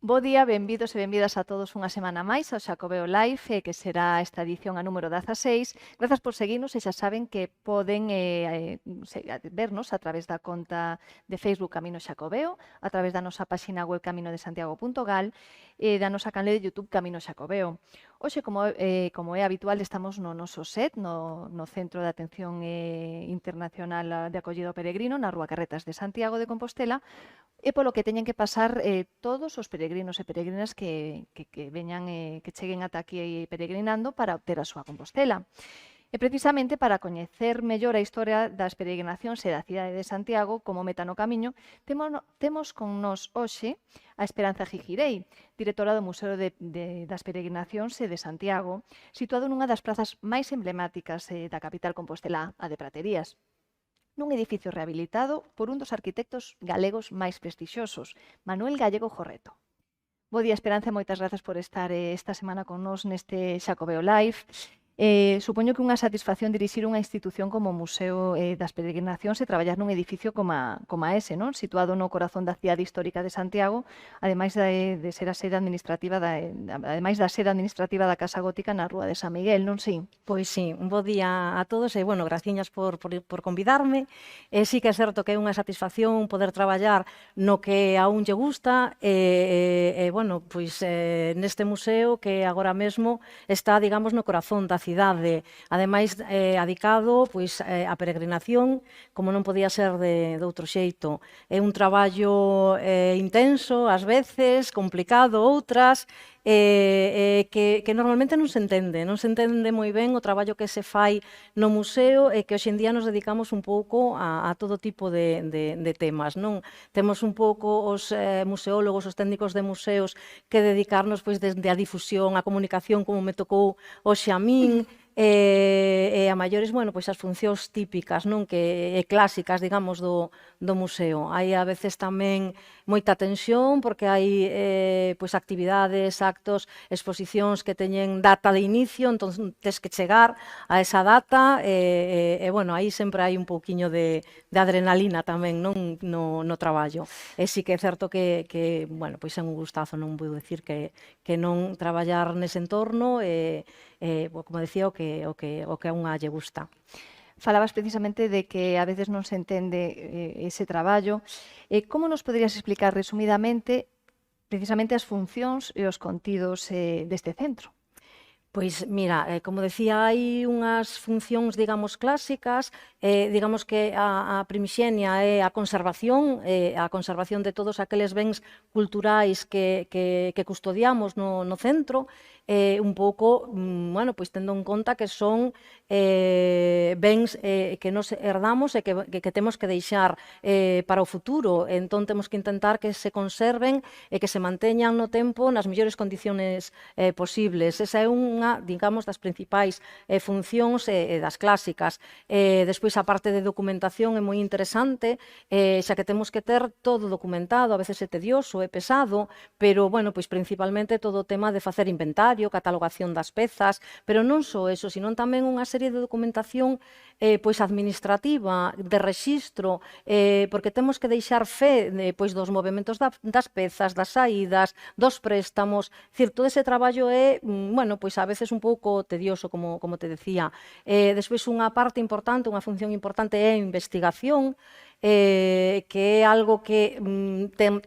Bo día, benvidos e benvidas a todos unha semana máis ao Xacobeo Live, que será esta edición a número 16. Grazas por seguirnos e xa saben que poden vernos a través da conta de Facebook Camino Xacobeo, a través da nosa páxina web caminodesantiago.gal e da nosa canle de YouTube Camino Xacobeo. Hoxe, como é habitual, estamos no noso set, no Centro de Atención Internacional de Acollido ao Peregrino, na Rúa Carretas de Santiago de Compostela, e polo que teñen que pasar todos os peregrinos e peregrinas que veñan, que cheguen ata aquí peregrinando para obter a súa Compostela. E precisamente para coñecer mellor a historia das peregrinacións e da cidade de Santiago como meta no camiño, temos con nos hoxe a Esperanza Gigirei, directora do Museo das Peregrinacións de Santiago, situado nunha das prazas máis emblemáticas da capital compostelá, a de Praterías, nun edificio rehabilitado por un dos arquitectos galegos máis prestixiosos, Manuel Gallego Jorreto. Bo día, Esperanza, moitas grazas por estar esta semana con nos neste Xacobeo Live. Supoño que unha satisfacción dirixir unha institución como o Museo das Peregrinacións e traballar nun edificio como ese, non? Situado no corazón da cidade histórica de Santiago, ademais de ser a sede administrativa ademais da sede administrativa da Casa Gótica na Rúa de San Miguel, non si? Pois sí, un bo día a todos e, bueno, graciñas por convidarme. Sí que é certo que é unha satisfacción poder traballar no que a un lle gusta bueno, pois neste museo que agora mesmo está, digamos, no corazón da cidade, ademais adicado pois á peregrinación, como non podía ser de outro xeito. É un traballo intenso, ás veces, complicado outras, que normalmente non se entende moi ben o traballo que se fai no museo e que hoxe en día nos dedicamos un pouco a todo tipo de temas, non? Temos un pouco os museólogos, os técnicos de museos que dedicarnos pois desde a difusión, a comunicación, como me tocou hoxe a min, e a maiores, bueno, pois as funcións típicas, non, que clásicas, digamos, do museo. Hai a veces tamén moita tensión porque hai pois actividades, actos, exposicións que teñen data de inicio, entón tes que chegar a esa data bueno, aí sempre hai un pouquiño de adrenalina tamén, non, no traballo. E sí que é certo que bueno, pois é un gustazo, non vou dicir que non traballar nese entorno como decía, o que a unha lle gusta. Falabas precisamente de que a veces non se entende ese traballo. Como nos poderías explicar resumidamente precisamente as funcións e os contidos deste centro? Pois, mira, como decía, hai unhas funcións, digamos, clásicas, digamos que a primixenia é a conservación de todos aqueles bens culturais que custodiamos no centro, un pouco, bueno, pois tendo en conta que son bens que nos herdamos e que temos que deixar para o futuro, entón temos que intentar que se conserven e que se manteñan no tempo nas mellores condiciones posibles. Esa é unha, digamos, das principais funcións das clásicas. Despois, a parte de documentación é moi interesante, xa que temos que ter todo documentado, a veces é tedioso, é pesado, pero, bueno, pois principalmente todo o tema de facer inventario, catalogación das pezas, pero non só eso, sino tamén unha serie de documentación pois administrativa, de rexistro, porque temos que deixar fe pois dos movementos das pezas, das saídas, dos préstamos, todo ese traballo é, bueno, pois a veces un pouco tedioso, como te decía. Despois unha parte importante, unha función importante é a investigación, que é algo que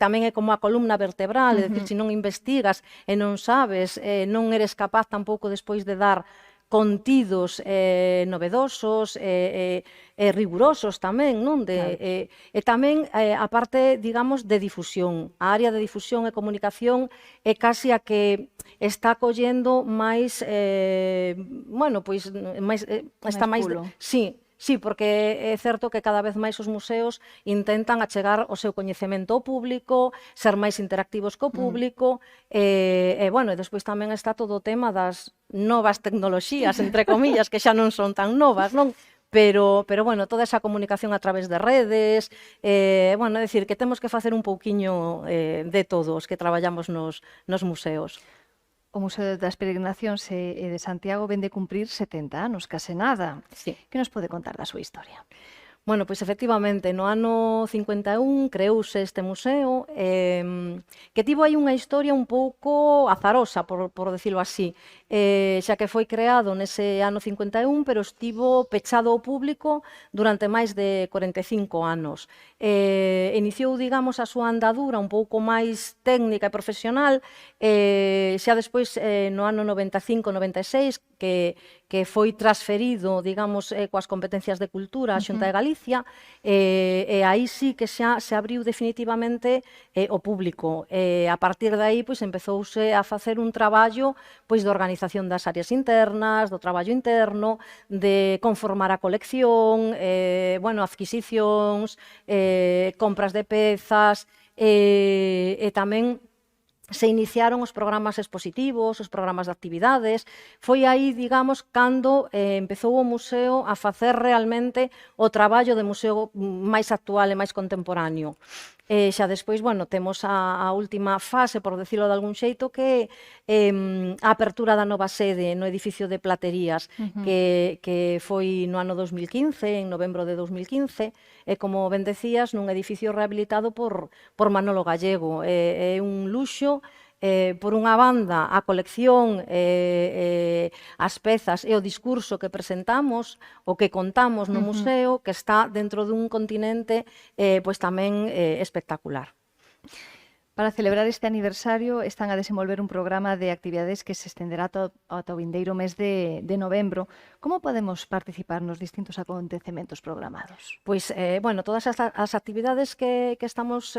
tamén é como a columna vertebral, é dicir, se non investigas e non sabes, non eres capaz tampouco despois de dar contidos novedosos e rigurosos tamén, non? E tamén a parte, digamos, de difusión. A área de difusión e comunicación é casi a que está collendo máis, bueno, pois, máis, está máis... Sí, porque é certo que cada vez máis os museos intentan achegar o seu coñecemento ao público, ser máis interactivos co público, bueno, e despois tamén está todo o tema das novas tecnoloxías, entre comillas, que xa non son tan novas, non? Pero bueno, toda esa comunicación a través de redes, bueno, é dicir, que temos que facer un pouquiño de todos que traballamos nos museos. O Museo das Peregrinacións de Santiago vén de cumprir 70 anos, case nada. Sí. Que nos pode contar da súa historia? Bueno, pois efectivamente, no ano 51 creouse este museo que tivo aí unha historia un pouco azarosa, por decirlo así, xa que foi creado nese ano 51, pero estivo pechado ao público durante máis de 45 anos. Iniciou, digamos, a súa andadura un pouco máis técnica e profesional xa despois no ano 95-96 que foi transferido, digamos, coas competencias de cultura á Xunta de Galicia, e aí sí que xa se abriu definitivamente ao público. A partir de aí, pois, empezouse a facer un traballo pois de organización das áreas internas, do traballo interno, de conformar a colección, bueno, adquisicións, compras de pezas, e tamén se iniciaron os programas expositivos, os programas de actividades. Foi aí, digamos, cando empezou o museo a facer realmente o traballo de museo máis actual e máis contemporáneo. Xa despois, bueno, temos a última fase, por decirlo de algún xeito, que é a apertura da nova sede no edificio de Platerías, que foi no ano 2015, en novembro de 2015, e como ben decías, nun edificio rehabilitado por Manolo Gallego. É un luxo. Por unha banda, a colección, as pezas e o discurso que presentamos, o que contamos no museo, que está dentro dun continente pois tamén espectacular. Para celebrar este aniversario están a desenvolver un programa de actividades que se estenderá ata o vindeiro mes de novembro. Como podemos participar nos distintos acontecementos programados? Pois, bueno, todas as actividades que estamos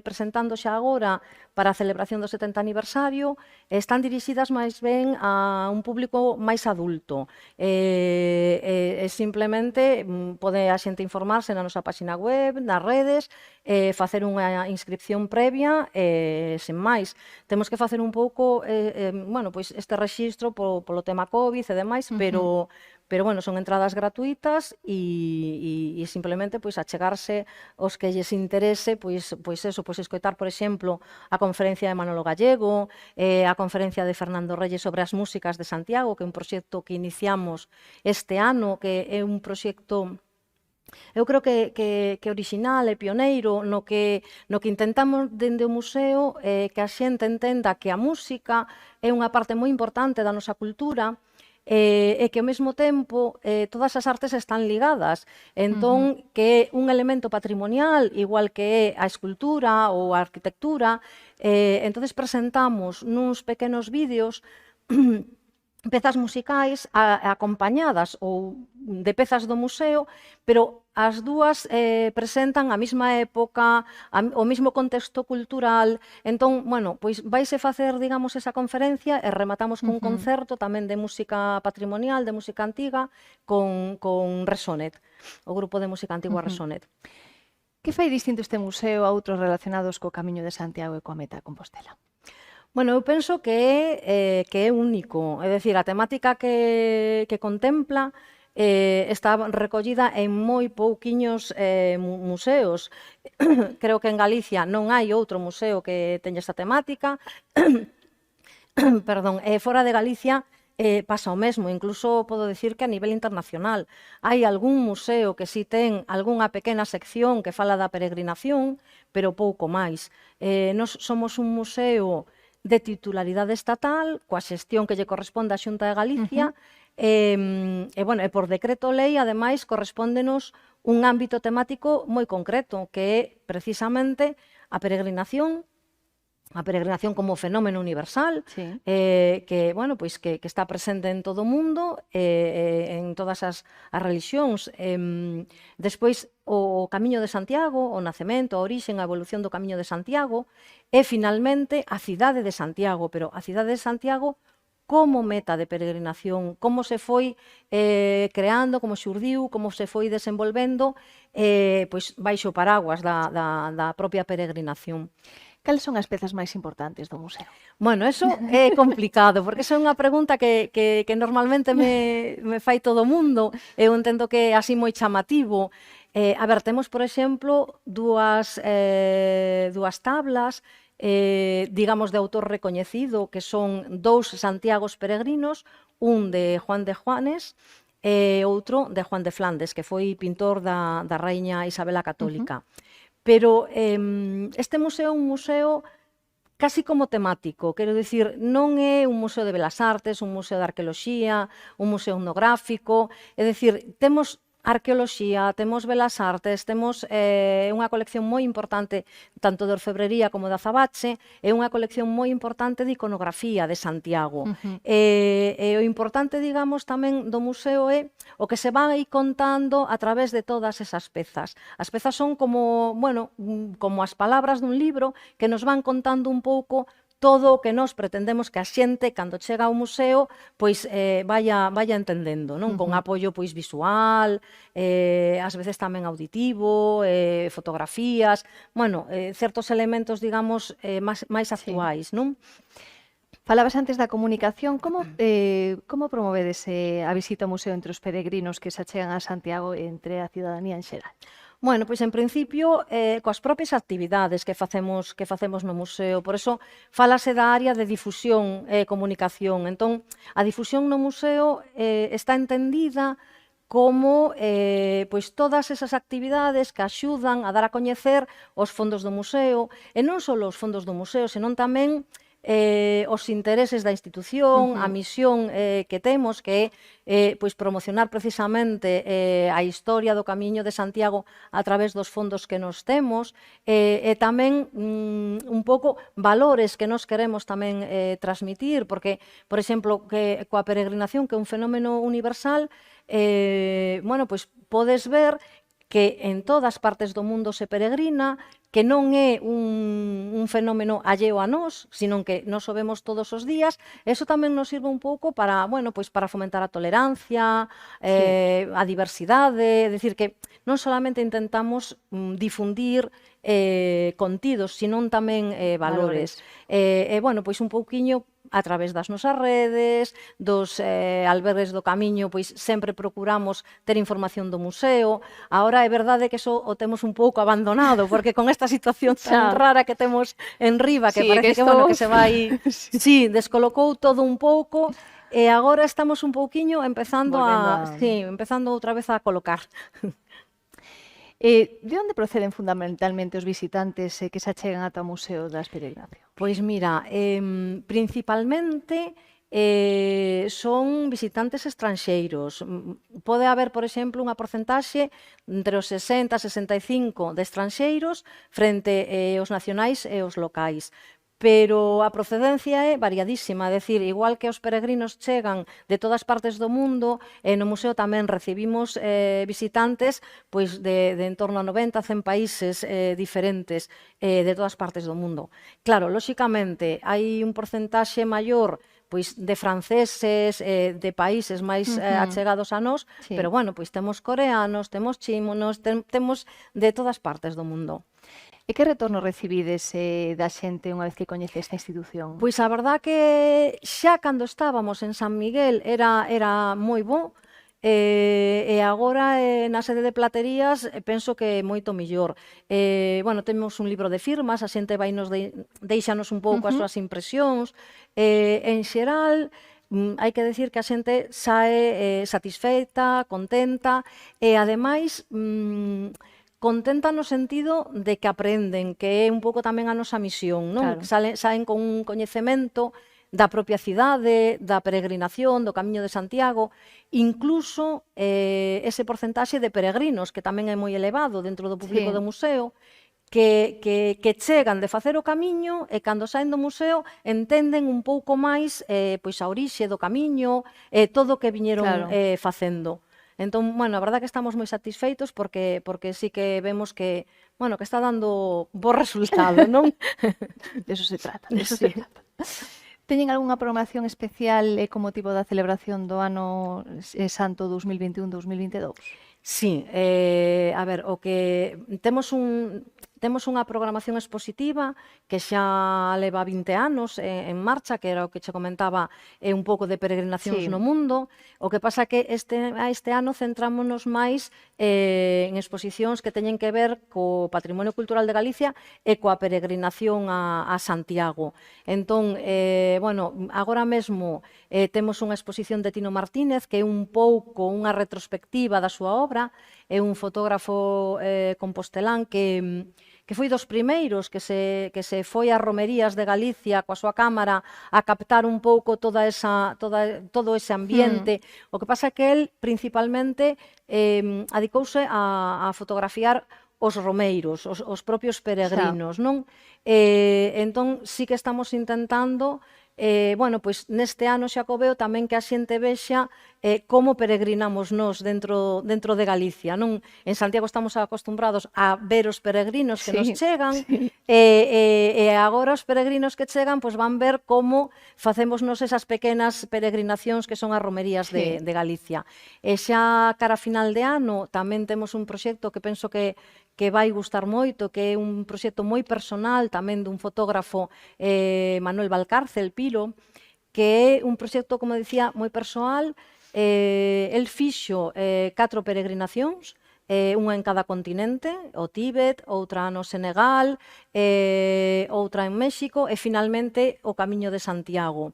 presentando xa agora para a celebración do 70 aniversario están dirixidas máis ben a un público máis adulto. Simplemente pode a xente informarse na nosa páxina web, nas redes, facer unha inscripción previa, sen máis. Temos que facer un pouco, bueno, pois este rexistro polo tema COVID e demais, pero bueno, son entradas gratuitas e simplemente pois achegarse aos que lles interese, pois escoitar, por exemplo, a conferencia de Manolo Gallego, a conferencia de Fernando Reyes sobre as músicas de Santiago, que é un proxecto que iniciamos este ano, que é un proxecto eu creo que orixinal e pioneiro no que intentamos dende o museo que a xente entenda que a música é unha parte moi importante da nosa cultura e que ao mesmo tempo todas as artes están ligadas. Entón, que é un elemento patrimonial, igual que é a escultura ou a arquitectura, entonces presentamos nuns pequenos vídeos pezas musicais acompañadas ou de pezas do museo, pero as dúas presentan a mesma época, o mesmo contexto cultural. Entón, bueno, pois vaise facer, digamos, esa conferencia e rematamos cun concerto tamén de música patrimonial, de música antiga, con Resonet, o grupo de música antigua Resonet. Que fai distinto este museo a outros relacionados co Camiño de Santiago e coa Meta de Compostela? Bueno, eu penso que é único, é dicir, a temática que contempla está recollida en moi pouquiños museos. Creo que en Galicia non hai outro museo que teña esta temática. Perdón, fora de Galicia pasa o mesmo, incluso podo dicir que a nivel internacional. Hai algún museo que si ten algunha pequena sección que fala da peregrinación, pero pouco máis. Nos somos un museo de titularidade estatal, coa xestión que lle corresponde á Xunta de Galicia, bueno, e por decreto lei, ademais, correspóndenos un ámbito temático moi concreto, que é precisamente a peregrinación como fenómeno universal, que, bueno, pois que está presente en todo o mundo, en todas as religións. Despois, o Camiño de Santiago, o nacemento, a orixen, a evolución do Camiño de Santiago, e, finalmente, a cidade de Santiago, pero a cidade de Santiago como meta de peregrinación, como se foi creando, como xurdiu, como se foi desenvolvendo, pois baixo o paraguas da propia peregrinación. Cales son as pezas máis importantes do museo? Bueno, eso é complicado, porque esa é unha pregunta que normalmente me fai todo o mundo. Eu entendo que é así moi chamativo. A ver, temos, por exemplo, dúas tablas, digamos, de autor recoñecido, que son dous Santiagos peregrinos, un de Juan de Juanes e outro de Juan de Flandes, que foi pintor da Raíña Isabel a Católica. Pero este museo é un museo casi como temático, quero dicir, non é un museo de belas artes, un museo de arqueoloxía, un museo etnográfico, é dicir, temos arqueoloxía, temos belas artes, temos unha colección moi importante tanto de orfebrería como de azabache, é unha colección moi importante de iconografía de Santiago. E o importante, digamos, tamén do museo é o que se vai contando a través de todas esas pezas. As pezas son como, bueno, como as palabras dun libro que nos van contando un pouco todo o que nós pretendemos que a xente, cando chega ao museo, pois vaya entendendo, non? Con apoio pois visual, ás veces tamén auditivo, fotografías, bueno, certos elementos, digamos, máis actuais, non? Falabas antes da comunicación, como promovedes a visita ao museo entre os peregrinos que se achegan a Santiago e entre a cidadanía en xeral? Bueno, pois en principio coas propias actividades que facemos no museo, por eso fálase da área de difusión e comunicación. Entón, a difusión no museo está entendida como pois todas esas actividades que axudan a dar a coñecer os fondos do museo, e non só os fondos do museo, senón tamén os intereses da institución, a misión que temos, que é pois promocionar precisamente a historia do Camiño de Santiago a través dos fondos que nos temos, e tamén un pouco valores que nos queremos tamén transmitir, porque, por exemplo, que coa peregrinación, que é un fenómeno universal, bueno, pois podes ver que en todas partes do mundo se peregrina, que non é un fenómeno alleo a nós, sino que nos o vemos todos os días. Eso tamén nos sirve un pouco para, bueno, pois para fomentar a tolerancia, a diversidade, é dicir que non solamente intentamos difundir contidos, senón tamén valores. E, bueno, pois un pouquiño a través das nosas redes, dos albergues do Camiño, pois sempre procuramos ter información do museo. Agora é verdade que eso o temos un pouco abandonado, porque con esta situación tan rara que temos en riba, que parece que, bueno, que se vai... Sí, descolocou todo un pouco, e agora estamos un pouquiño empezando empezando outra vez a colocar. De onde proceden fundamentalmente os visitantes que se achegan ata o Museo das Peregrinacións? Pois mira, principalmente son visitantes estranxeiros. Pode haber, por exemplo, unha porcentaxe entre os 60 e 65 de estranxeiros frente aos nacionais e os locais. Pero a procedencia é variadísima, é dicir, igual que os peregrinos chegan de todas partes do mundo, no museo tamén recibimos visitantes pois de en torno a 90 a 100 países diferentes de todas partes do mundo. Claro, lóxicamente, hai un porcentaxe maior pois de franceses, de países máis achegados a nós, pero bueno, pois temos coreanos, temos chinos, temos de todas partes do mundo. E que retorno recibides da xente unha vez que coñece esta institución? Pois a verdad que xa cando estábamos en San Miguel era moi bo, e agora na sede de Platerías penso que moito millor. Bueno, temos un libro de firmas, a xente vainos deixanos un pouco as súas impresións. En xeral, hai que decir que a xente sae satisfeita, contenta, e ademais contenta no sentido de que aprenden, que é un pouco tamén a nosa misión, non? Saen con un coñecemento da propia cidade, da peregrinación, do Camiño de Santiago, incluso ese porcentaxe de peregrinos, que tamén é moi elevado dentro do público do museo, que chegan de facer o camiño e cando saen do museo entenden un pouco máis pois a orixe do camiño e todo o que viñeron facendo. Entón, bueno, a verdade que estamos moi satisfeitos porque sí que vemos que, bueno, que está dando bo resultado, non? De eso se trata, de eso se trata. Teñen algunha programación especial con motivo da celebración do ano santo 2021-2022? Sí, a ver, o que temos Temos unha programación expositiva que xa leva 20 anos en marcha, que era o que che comentaba, un pouco de peregrinacións Sí, no mundo. O que pasa que este ano centrámonos máis en exposicións que teñen que ver co patrimonio cultural de Galicia e coa peregrinación a Santiago. Entón, bueno, agora mesmo temos unha exposición de Tino Martínez que é un pouco unha retrospectiva da súa obra. É un fotógrafo compostelán que foi dos primeiros que se foi ás romerías de Galicia coa súa cámara a captar un pouco todo ese ambiente. O que pasa é que el principalmente adicouse a fotografiar os romeiros, os propios xa. peregrinos, non? Entón, sí que estamos intentando bueno, pois neste ano Xacobeo tamén que a xente vexa como peregrinamos nós dentro de Galicia, non? En Santiago estamos acostumbrados a ver os peregrinos que nos Sí, chegan sí. e agora os peregrinos que chegan pois van ver como facemos nos esas pequenas peregrinacións que son as romerías Sí. de Galicia. E xa cara a final de ano tamén temos un proxecto que penso que vai gustar moito, que é un proxecto moi personal tamén dun fotógrafo Manuel Valcárcel, Pilo, que é un proxecto, como dicía, moi persoal. El fixo 4 peregrinacións, unha en cada continente, o Tíbet, outra no Senegal, outra en México e finalmente o Camiño de Santiago.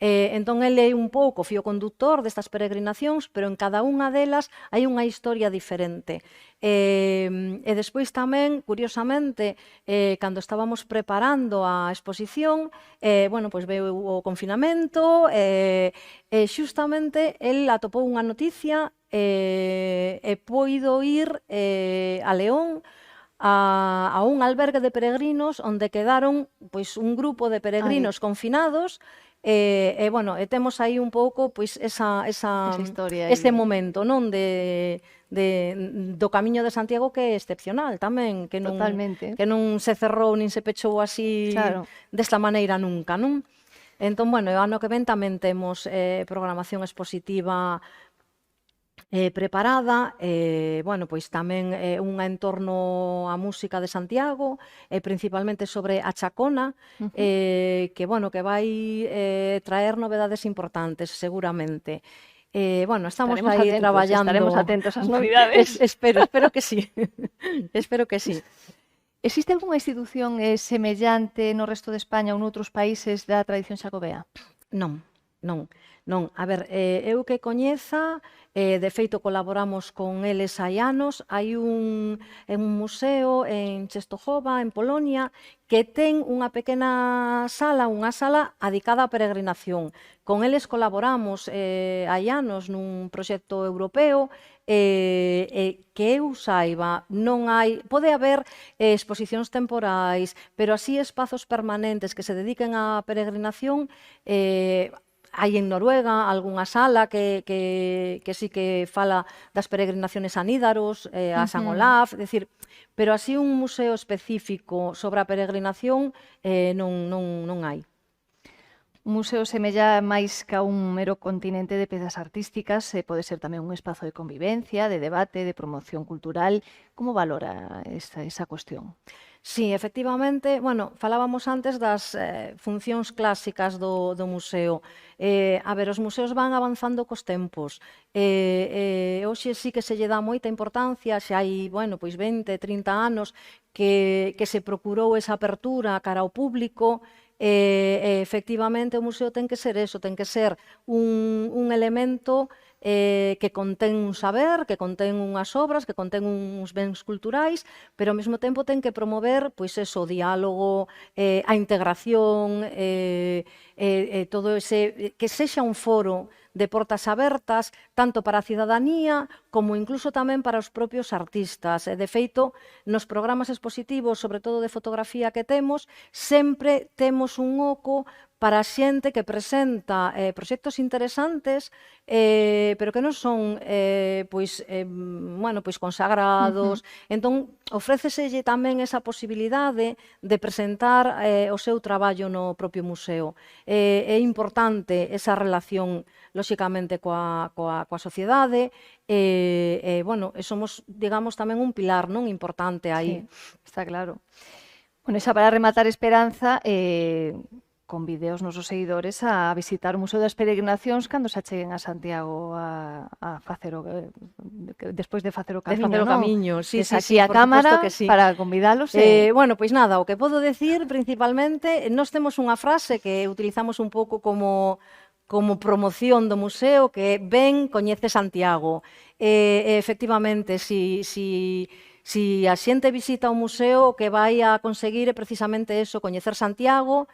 Entón, ele é un pouco fío conductor destas peregrinacións, pero en cada unha delas hai unha historia diferente. E despois tamén, curiosamente, cando estábamos preparando a exposición, bueno, pois veu o confinamento, e xustamente el atopou unha noticia e poido ir a León a un albergue de peregrinos onde quedaron pois un grupo de Ai, peregrinos confinados bueno, temos aí un pouco pois esa historia ese aí. momento, non, do Camiño de Santiago que é excepcional tamén, Totalmente. que non se cerrou nin se pechou así Claro. desta maneira nunca, non? Entón, bueno, o ano que ven tamén temos programación expositiva preparada, bueno, pois tamén unha en torno á música de Santiago, principalmente sobre a Chacona, Ujú. que, bueno, que vai traer novedades importantes, seguramente. Bueno, estamos aí Estaremos traballando, atentos ás novidades. espero que sí, espero que sí. Existe algunha institución semellante no resto de España ou noutros países da tradición xacobea? Non, non, non. A ver, eu que coñeza, de feito colaboramos con eles hai anos, hai un museo en Czestochowa, en Polonia, que ten unha pequena sala, unha sala adicada á peregrinación. Con eles colaboramos hai anos nun proxecto europeo, que eu saiba, non hai, pode haber exposicións temporais, pero así espazos permanentes que se dediquen á peregrinación, hai en Noruega algunha sala que sí que fala das peregrinaciones a Nídaros, a San Ujú. Olaf, é dicir, pero así un museo específico sobre a peregrinación non hai. Un museo semella máis ca un mero continente de pezas artísticas, pode ser tamén un espazo de convivencia, de debate, de promoción cultural. Como valora esa cuestión? Sí, efectivamente, bueno, falábamos antes das funcións clásicas do museo. A ver, os museos van avanzando cos tempos. Hoxe sí que se lle dá moita importancia, xa hai, bueno, pois 20, 30 anos que se procurou esa apertura cara ao público. Efectivamente, o museo ten que ser eso, ten que ser un elemento que contén un saber, que contén unhas obras, que contén uns bens culturais, pero ao mesmo tempo ten que promover pois eso, o diálogo, a integración, todo ese, que sexa un foro de portas abertas, tanto para a cidadanía como incluso tamén para os propios artistas. De feito, nos programas expositivos, sobre todo de fotografía que temos, sempre temos un oco para a xente que presenta proxectos interesantes, pero que non son bueno, pois consagrados. Entón, ofréceselle tamén esa posibilidade de presentar o seu traballo no propio museo. é importante esa relación, lóxicamente, coa sociedade, bueno, somos, digamos, tamén un pilar non importante aí. Sí, está claro. Bueno, xa para rematar, Esperanza, convide aos nosos seguidores a visitar o Museo das Peregrinacións cando se acheguen a Santiago a facer despois de facer o camiño, non? Camiño, sí, Tes aquí a cámara que sí. para convidalos. Bueno, pois nada, o que podo decir principalmente, nós temos unha frase que utilizamos un pouco como promoción do museo, que ven, coñece Santiago. Efectivamente, si a xente visita o museo, o que vai a conseguir é precisamente eso, coñecer Santiago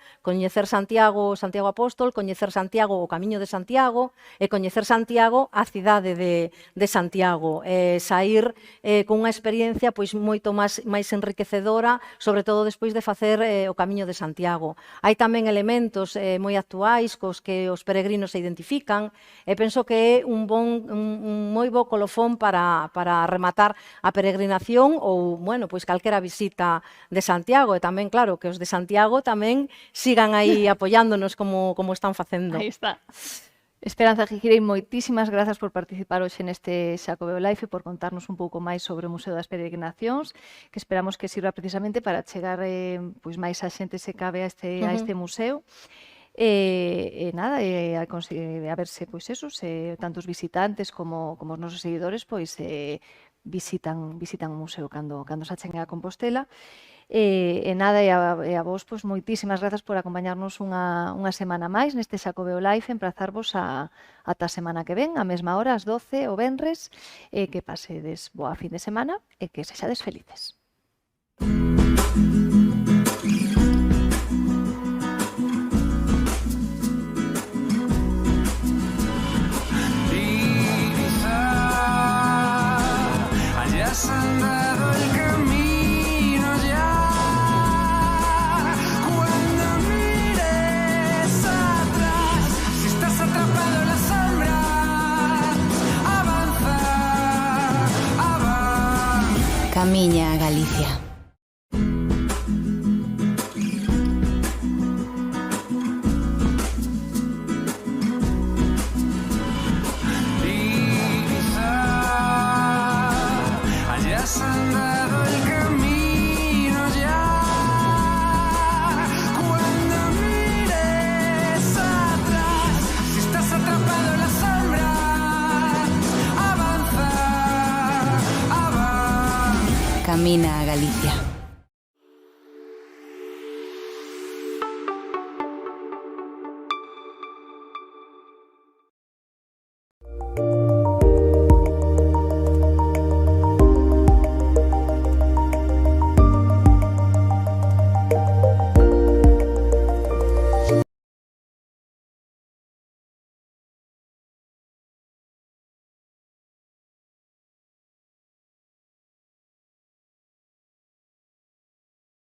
Apóstol, coñecer Santiago, o Camiño de Santiago, e coñecer Santiago, a cidade de Santiago. Saír con unha experiencia pois moito máis enriquecedora, sobre todo despois de facer o Camiño de Santiago. Hai tamén elementos moi actuais cos que os peregrinos se identifican, e penso que é un moi bo colofón para rematar a peregrinación ou, bueno, pois calquera visita de Santiago, e tamén, claro, que os de Santiago tamén sigan aí apoiándonos como están facendo. Aí está. Esperanza Gijirei, moitísimas grazas por participar hoxe neste Xacobeo Live e por contarnos un pouco máis sobre o Museo das Peregrinacións, que esperamos que sirva precisamente para chegar pois máis a xente se cabe a este museo. Nada, a verse, pois eso, tanto os visitantes como os nosos seguidores, pois visitan o museo cando se acheguen a Compostela. Nada, e a vos, pois, moitísimas grazas por acompañarnos unha semana máis neste Xacobeo Live, emprazarvos ata a semana que ven, a mesma hora, ás 12, o venres, que pasedes boa fin de semana e que sexades felices. Has andado el camino ya, cuando mires atrás, si estás atrapado en la sombra, avanza, avanza. Camiña a Galicia. Has andado el camino ya, cuando mires atrás, si estás atrapado en la sombra, avanza, avanza. Camina a Galicia.